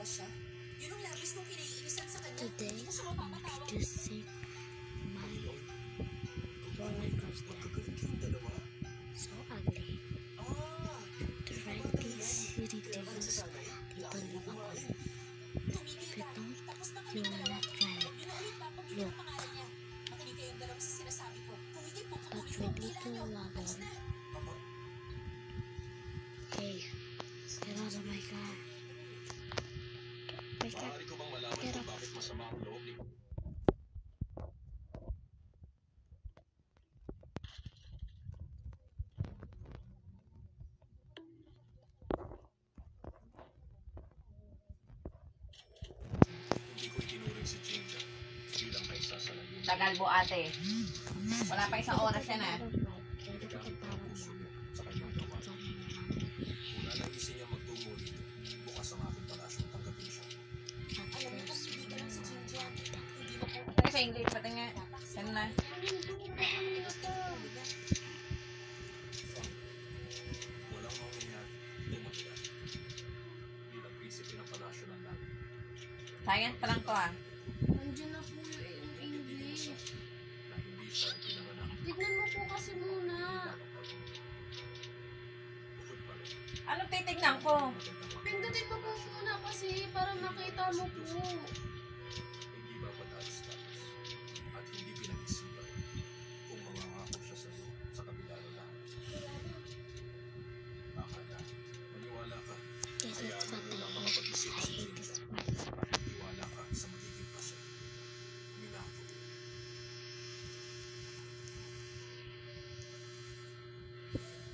Today, I'm introducing my roller coaster. So ugly. The ride is ridiculous. Dito lang ako. But you will not run. Look. But with little wagon. Okay. Get out of my car. Maaari ko bang malaman kung bakit masama ang loob ni... Hindi ko itinuring si Jinja bilang may sasalayin. Tagal mo ate. Wala pa isang oras yan ah. Sa kanyang gawa. Una nang isip niya magtungo rito, bukas ang aking palasyo tanggapin siya. Ano sa English? Pati nga. Yan na. Walang mangyayari, tumagyan. Bilang prinsipe ng palasyo ng langit. Science pa lang to ah. Nandiyan na po yung English. Na hindi siya pinanganak. Tignan mo po kasi muna. Bukod pa rin. Ano titignan ko? Pindutin mo po muna kasi para makita mo po. Hindi ba patalas-talas at hindi pinag-isipan kung mangangako siya sa iyo sa kabila ng lahat. Akala, maniwala ka. This is Kaya what ano lang I makapag-isip hate. si I hate Jinja this at one. maniwala ka sa magiging pasya. Minako.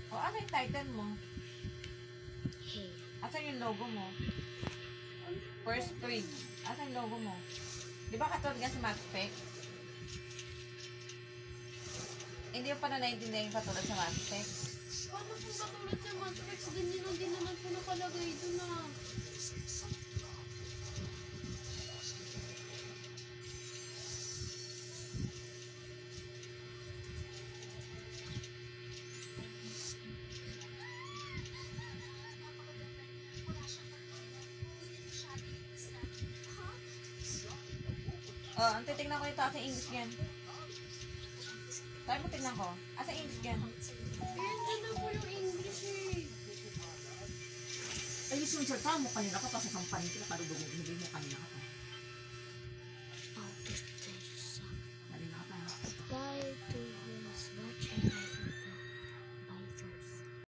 O ano yung title mo? Hey. Asan yung logo mo? First twig. Asan yung logo mo? Di ba katulad nga sa Matspec? Hindi mo pa na naiintindihan yung katulad sa Matspec. Paano po katulad sa Matrix? Ganyan lang din naman po nakalagay doon na. Oh, ang titignan ko ito. Asa English yan? Tayo mo tignan ko. Asa English yan? Ayan na po yung English eh. Ay, yung salta mo kanina ka pa sa sampanin kita para dumugin mo kanina ka pa.